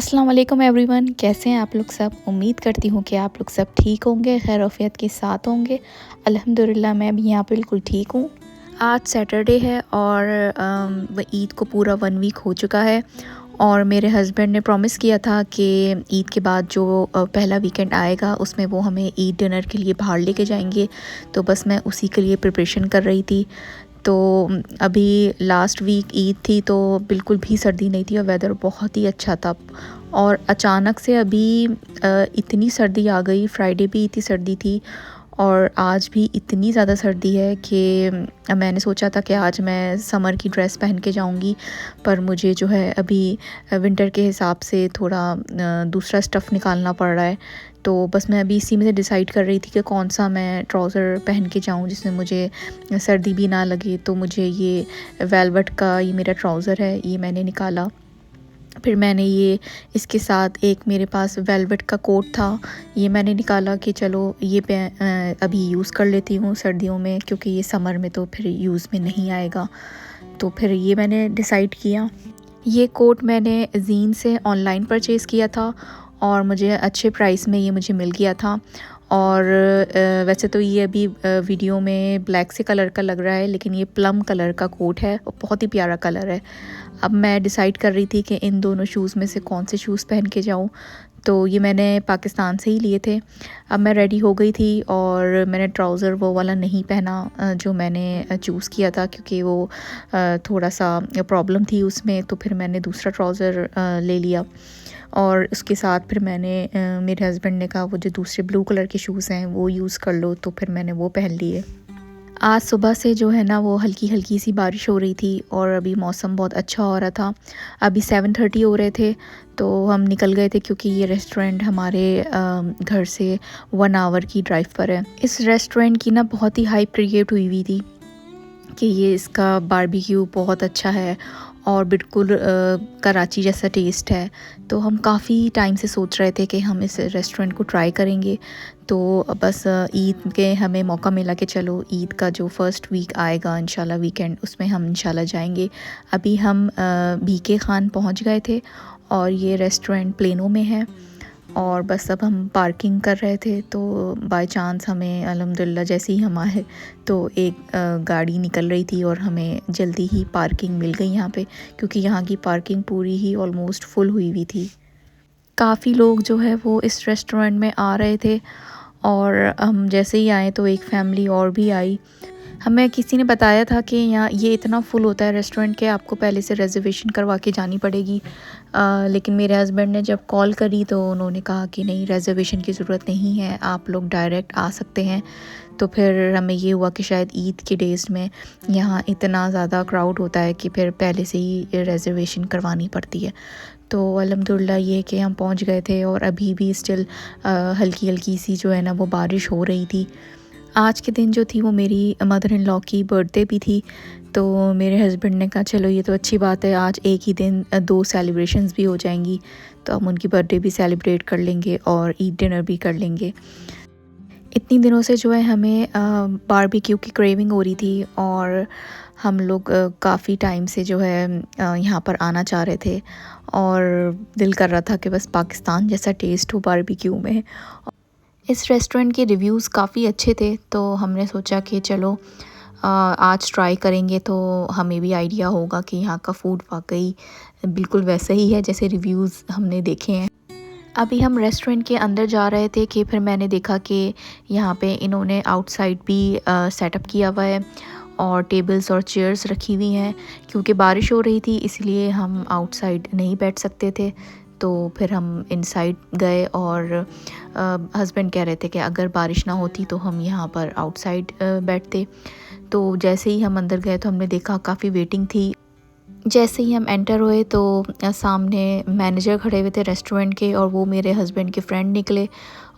अस्सलाम वालेकुम एवरीवन, कैसे हैं आप लोग सब। उम्मीद करती हूँ कि आप लोग सब ठीक होंगे, खैर आफियत के साथ होंगे। अल्हम्दुलिल्लाह मैं भी यहाँ बिल्कुल ठीक हूँ। आज सैटरडे है और ईद को पूरा 1 वीक हो चुका है और मेरे हस्बैंड ने प्रॉमिस किया था कि ईद के बाद जो पहला वीकेंड आएगा उसमें वो हमें ईद डिनर के लिए बाहर लेके जाएंगे। तो बस मैं उसी के लिए प्रिपरेशन कर रही थी। तो अभी लास्ट वीक ईद थी तो बिल्कुल भी सर्दी नहीं थी और वेदर बहुत ही अच्छा था। और अचानक से अभी इतनी सर्दी आ गई। फ्राइडे भी इतनी सर्दी थी और आज भी इतनी ज़्यादा सर्दी है कि मैंने सोचा था कि आज मैं समर की ड्रेस पहन के जाऊंगी, पर मुझे जो है अभी विंटर के हिसाब से थोड़ा दूसरा स्टफ़ निकालना पड़ रहा है। तो बस मैं अभी इसी में से डिसाइड कर रही थी कि कौन सा मैं ट्राउज़र पहन के जाऊं जिसमें मुझे सर्दी भी ना लगे। तो मुझे ये वेलवेट का ये मेरा ट्राउज़र है, ये मैंने निकाला। फिर मैंने ये इसके साथ एक मेरे पास वेलवेट का कोट था, ये मैंने निकाला कि चलो ये अभी यूज़ कर लेती हूँ सर्दियों में, क्योंकि ये समर में तो फिर यूज़ में नहीं आएगा। तो फिर ये मैंने डिसाइड किया। ये कोट मैंने ज़ीन से ऑनलाइन परचेज़ किया था और मुझे अच्छे प्राइस में ये मुझे मिल गया था। और वैसे तो ये अभी वीडियो में ब्लैक से कलर का लग रहा है, लेकिन ये प्लम कलर का कोट है और बहुत ही प्यारा कलर है। अब मैं डिसाइड कर रही थी कि इन दोनों शूज़ में से कौन से शूज़ पहन के जाऊँ। तो ये मैंने पाकिस्तान से ही लिए थे। अब मैं रेडी हो गई थी और मैंने ट्राउज़र वो वाला नहीं पहना जो मैंने चूज़ किया था, क्योंकि वो थोड़ा सा प्रॉब्लम थी उसमें। तो फिर मैंने दूसरा ट्राउज़र ले लिया और उसके साथ फिर मैंने मेरे हस्बैंड ने कहा वो जो दूसरे ब्लू कलर के शूज़ हैं वो यूज़ कर लो, तो फिर मैंने वो पहन लिए। आज सुबह से जो है ना वो हल्की हल्की सी बारिश हो रही थी और अभी मौसम बहुत अच्छा हो रहा था। अभी 7:30 हो रहे थे तो हम निकल गए थे, क्योंकि ये रेस्टोरेंट हमारे घर से 1 आवर की ड्राइव पर है। इस रेस्टोरेंट की ना बहुत ही हाइप क्रिएट हुई थी कि ये इसका बारबेक्यू बहुत अच्छा है और बिल्कुल कराची जैसा टेस्ट है। तो हम काफ़ी टाइम से सोच रहे थे कि हम इस रेस्टोरेंट को ट्राई करेंगे। तो बस ईद के हमें मौका मिला कि चलो ईद का जो फर्स्ट वीक आएगा इंशाल्लाह वीकेंड, उसमें हम इंशाल्लाह जाएंगे। अभी हम बीके खान पहुंच गए थे और ये रेस्टोरेंट प्लेनो में है। और बस अब हम पार्किंग कर रहे थे तो बाय चांस हमें अल्हम्दुलिल्लाह जैसे ही हम आए तो एक गाड़ी निकल रही थी और हमें जल्दी ही पार्किंग मिल गई यहाँ पे, क्योंकि यहाँ की पार्किंग पूरी ही ऑलमोस्ट फुल हुई थी। काफ़ी लोग जो है वो इस रेस्टोरेंट में आ रहे थे और हम जैसे ही आए तो एक फ़ैमिली और भी आई। हमें किसी ने बताया था कि यहाँ ये इतना फुल होता है रेस्टोरेंट के आपको पहले से रिजर्वेशन करवा के जानी पड़ेगी। लेकिन मेरे हस्बैंड ने जब कॉल करी तो उन्होंने कहा कि नहीं, रिजर्वेशन की ज़रूरत नहीं है, आप लोग डायरेक्ट आ सकते हैं। तो फिर हमें ये हुआ कि शायद ईद के डेज़ में यहाँ इतना ज़्यादा क्राउड होता है कि फिर पहले से ही रिजर्वेशन करवानी पड़ती है। तो अल्हम्दुलिल्लाह ये कि हम पहुँच गए थे और अभी भी स्टिल हल्की हल्की सी जो है ना वो बारिश हो रही थी। आज के दिन जो थी वो मेरी मदर इन लॉ की बर्थडे भी थी। तो मेरे हस्बैंड ने कहा चलो ये तो अच्छी बात है, आज एक ही दिन 2 सेलिब्रेशंस भी हो जाएंगी, तो हम उनकी बर्थडे भी सेलिब्रेट कर लेंगे और ईद डिनर भी कर लेंगे। इतनी दिनों से जो है हमें बारबेक्यू की क्रेविंग हो रही थी और हम लोग काफ़ी टाइम से जो है यहाँ पर आना चाह रहे थे और दिल कर रहा था कि बस पाकिस्तान जैसा टेस्ट हो बारबेक्यू में। इस रेस्टोरेंट के रिव्यूज़ काफ़ी अच्छे थे तो हमने सोचा कि चलो आज ट्राई करेंगे तो हमें भी आइडिया होगा कि यहाँ का फ़ूड वाकई बिल्कुल वैसा ही है जैसे रिव्यूज़ हमने देखे हैं। अभी हम रेस्टोरेंट के अंदर जा रहे थे कि फिर मैंने देखा कि यहाँ पे इन्होंने आउटसाइड भी सेटअप किया हुआ है और टेबल्स और चेयर्स रखी हुई हैं। क्योंकि बारिश हो रही थी इसलिए हम आउटसाइड नहीं बैठ सकते थे, तो फिर हम इनसाइड गए और हस्बैंड कह रहे थे कि अगर बारिश ना होती तो हम यहाँ पर आउटसाइड बैठते। तो जैसे ही हम अंदर गए तो हमने देखा काफ़ी वेटिंग थी। जैसे ही हम एंटर हुए तो सामने मैनेजर खड़े हुए थे रेस्टोरेंट के और वो मेरे हस्बैंड के फ्रेंड निकले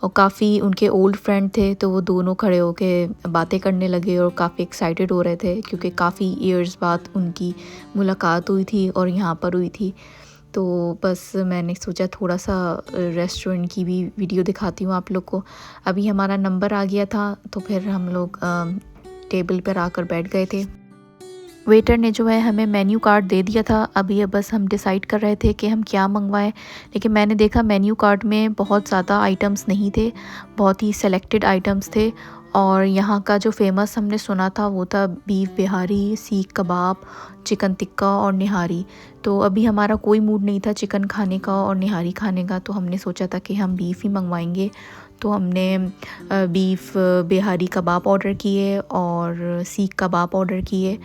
और काफ़ी उनके ओल्ड फ्रेंड थे। तो वो दोनों खड़े होके बातें करने लगे और काफ़ी एक्साइटेड हो रहे थे, क्योंकि काफ़ी ईयर्स बाद उनकी मुलाकात हुई थी और यहाँ पर हुई थी। तो बस मैंने सोचा थोड़ा सा रेस्टोरेंट की भी वीडियो दिखाती हूँ आप लोग को। अभी हमारा नंबर आ गया था तो फिर हम लोग टेबल पर आकर बैठ गए थे। वेटर ने जो है हमें मेन्यू कार्ड दे दिया था। अभी अब बस हम डिसाइड कर रहे थे कि हम क्या मंगवाएं, लेकिन मैंने देखा मेन्यू कार्ड में बहुत ज़्यादा आइटम्स नहीं थे, बहुत ही सेलेक्टेड आइटम्स थे। और यहाँ का जो फेमस हमने सुना था वो था बीफ बिहारी, सीख कबाब, चिकन टिक्का और निहारी। तो अभी हमारा कोई मूड नहीं था चिकन खाने का और निहारी खाने का, तो हमने सोचा था कि हम बीफ ही मंगवाएंगे। तो हमने बीफ बिहारी कबाब ऑर्डर किए और सीख कबाब ऑर्डर किए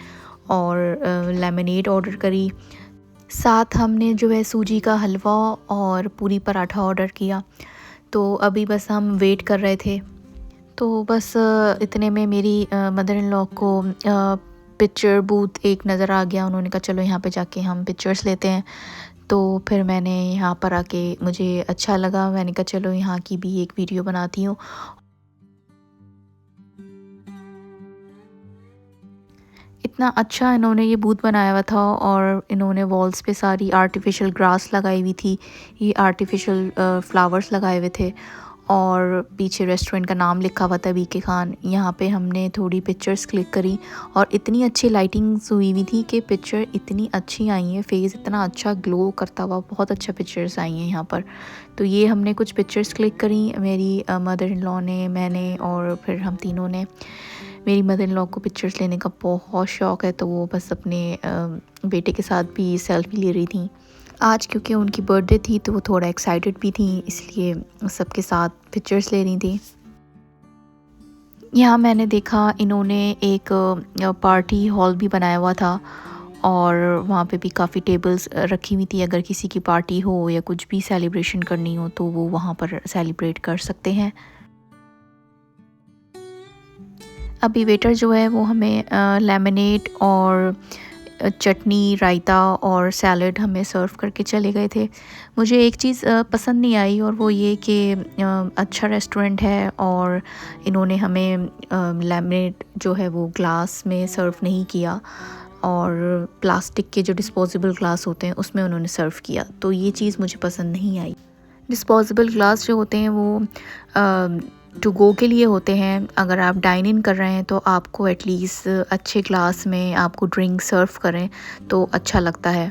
और लेमनेड ऑर्डर करी। साथ हमने जो है सूजी का हलवा और पूरी पराठा ऑर्डर किया। तो अभी बस हम वेट कर रहे थे। तो बस इतने में मेरी मदर इन लॉ को पिक्चर बूथ एक नज़र आ गया। उन्होंने कहा चलो यहाँ पे जाके हम पिक्चर्स लेते हैं। तो फिर मैंने यहाँ पर आके मुझे अच्छा लगा, मैंने कहा चलो यहाँ की भी एक वीडियो बनाती हूँ। इतना अच्छा इन्होंने ये बूथ बनाया हुआ था और इन्होंने वॉल्स पे सारी आर्टिफिशियल ग्रास लगाई हुई थी, ये आर्टिफिशियल फ्लावर्स लगाए हुए थे और पीछे रेस्टोरेंट का नाम लिखा हुआ था बीके खान। यहाँ पे हमने थोड़ी पिक्चर्स क्लिक करी और इतनी अच्छी लाइटिंग्स हुई हुई थी कि पिक्चर इतनी अच्छी आई हैं, फेस इतना अच्छा ग्लो करता हुआ, बहुत अच्छा पिक्चर्स आई हैं यहाँ पर। तो ये हमने कुछ पिक्चर्स क्लिक करी, मेरी मदर इन लॉ ने, मैंने और फिर हम तीनों ने। मेरी मदर इन लॉ को पिक्चर्स लेने का बहुत शौक़ है, तो वो बस अपने बेटे के साथ भी सेल्फी ले रही थी। आज क्योंकि उनकी बर्थडे थी तो वो थोड़ा एक्साइटेड भी थी, इसलिए सबके साथ पिक्चर्स ले रही थी। यहाँ मैंने देखा इन्होंने एक पार्टी हॉल भी बनाया हुआ था और वहाँ पे भी काफ़ी टेबल्स रखी हुई थी। अगर किसी की पार्टी हो या कुछ भी सेलिब्रेशन करनी हो तो वो वहाँ पर सेलिब्रेट कर सकते हैं। अभी वेटर जो है वो हमें लेमनेड और चटनी, रायता और सैलड हमें सर्व करके चले गए थे। मुझे एक चीज़ पसंद नहीं आई और वो ये कि अच्छा रेस्टोरेंट है और इन्होंने हमें लेमनेड जो है वो ग्लास में सर्व नहीं किया और प्लास्टिक के जो डिस्पोजेबल ग्लास होते हैं उसमें उन्होंने सर्व किया। तो ये चीज़ मुझे पसंद नहीं आई। डिस्पोजेबल ग्लास जो होते हैं वो टू गो के लिए होते हैं। अगर आप डाइन इन कर रहे हैं तो आपको एटलीस्ट अच्छे ग्लास में आपको ड्रिंक सर्व करें तो अच्छा लगता है।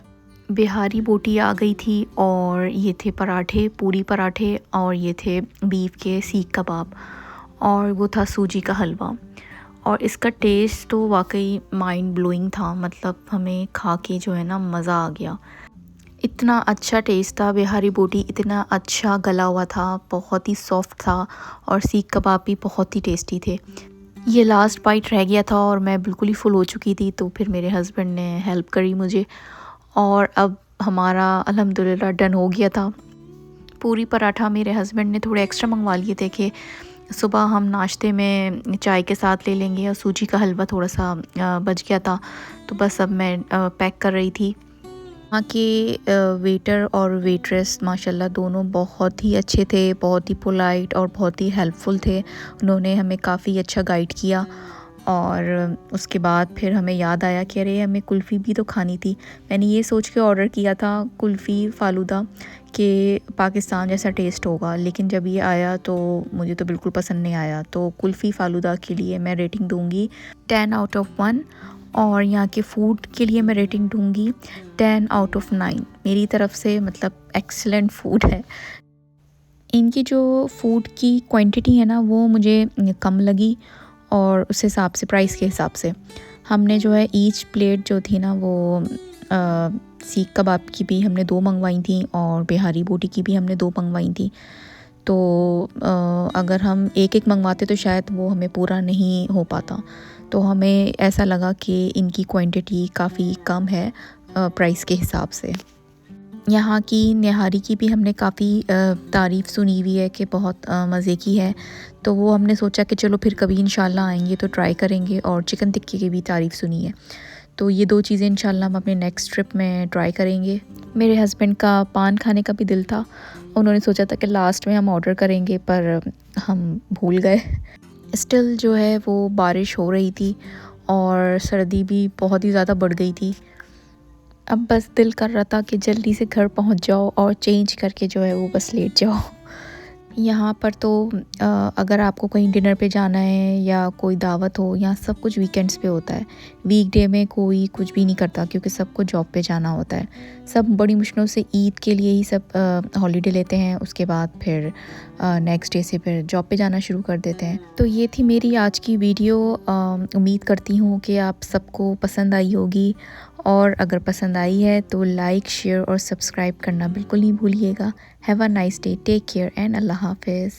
बिहारी बोटी आ गई थी और ये थे पराठे, पूरी पराठे और ये थे बीफ के सीख कबाब और वो था सूजी का हलवा। और इसका टेस्ट तो वाकई माइंड ब्लोइंग था, मतलब हमें खा के जो है ना मज़ा आ गया। इतना अच्छा टेस्ट था, बिहारी बोटी इतना अच्छा गला हुआ था, बहुत ही सॉफ्ट था और सीख कबाब भी बहुत ही टेस्टी थे। ये लास्ट बाइट रह गया था और मैं बिल्कुल ही फुल हो चुकी थी, तो फिर मेरे हस्बैंड ने हेल्प करी मुझे और अब हमारा अल्हम्दुलिल्लाह डन हो गया था। पूरी पराठा मेरे हस्बैंड ने थोड़े एक्स्ट्रा मंगवा लिए थे कि सुबह हम नाश्ते में चाय के साथ ले लेंगे और सूजी का हलवा थोड़ा सा बच गया था, तो बस अब मैं पैक कर रही थी। वहाँ के वेटर और वेट्रेस माशाल्लाह दोनों बहुत ही अच्छे थे, बहुत ही पोलाइट और बहुत ही हेल्पफुल थे। उन्होंने हमें काफ़ी अच्छा गाइड किया और उसके बाद फिर हमें याद आया कि अरे हमें कुल्फ़ी भी तो खानी थी। मैंने ये सोच के ऑर्डर किया था कुल्फ़ी फ़ालूदा कि पाकिस्तान जैसा टेस्ट होगा, लेकिन जब ये आया तो मुझे तो बिल्कुल पसंद नहीं आया। तो कुल्फ़ी फ़ालूदा के लिए मैं रेटिंग दूँगी 10 आउट ऑफ 1 और यहाँ के फ़ूड के लिए मैं रेटिंग दूँगी 10 आउट ऑफ 9 मेरी तरफ़ से, मतलब एक्सीलेंट फ़ूड है। इनकी जो फ़ूड की क्वांटिटी है ना वो मुझे कम लगी और उस हिसाब से प्राइस के हिसाब से हमने जो है ईच प्लेट जो थी ना वो सीख कबाब की भी हमने 2 मंगवाई थी और बिहारी बोटी की भी हमने 2 मंगवाई थी। तो अगर हम एक मंगवाते तो शायद वो हमें पूरा नहीं हो पाता, तो हमें ऐसा लगा कि इनकी क्वांटिटी काफ़ी कम है प्राइस के हिसाब से। यहाँ की निहारी की भी हमने काफ़ी तारीफ़ सुनी हुई है कि बहुत मज़े की है, तो वो हमने सोचा कि चलो फिर कभी इंशाल्लाह आएंगे तो ट्राई करेंगे। और चिकन टिक्की की भी तारीफ़ सुनी है, तो ये 2 चीज़ें इंशाल्लाह हम अपने नेक्स्ट ट्रिप में ट्राई करेंगे। मेरे हस्बैंड का पान खाने का भी दिल था, उन्होंने सोचा था कि लास्ट में हम ऑर्डर करेंगे पर हम भूल गए। स्टिल जो है वो बारिश हो रही थी और सर्दी भी बहुत ही ज़्यादा बढ़ गई थी। अब बस दिल कर रहा था कि जल्दी से घर पहुंच जाओ और चेंज करके जो है वो बस लेट जाओ। यहाँ पर तो अगर आपको कहीं डिनर पे जाना है या कोई दावत हो, यहाँ सब कुछ वीकेंड्स पे होता है। वीकडे में कोई कुछ भी नहीं करता क्योंकि सबको जॉब पे जाना होता है। सब बड़ी मुश्किलों से ईद के लिए ही सब हॉलीडे लेते हैं, उसके बाद फिर नेक्स्ट डे से फिर जॉब पे जाना शुरू कर देते हैं। तो ये थी मेरी आज की वीडियो। उम्मीद करती हूँ कि आप सबको पसंद आई होगी, और अगर पसंद आई है तो लाइक, शेयर और सब्सक्राइब करना बिल्कुल नहीं भूलिएगा। Have a nice day, take care and अल्लाह हाफिज़।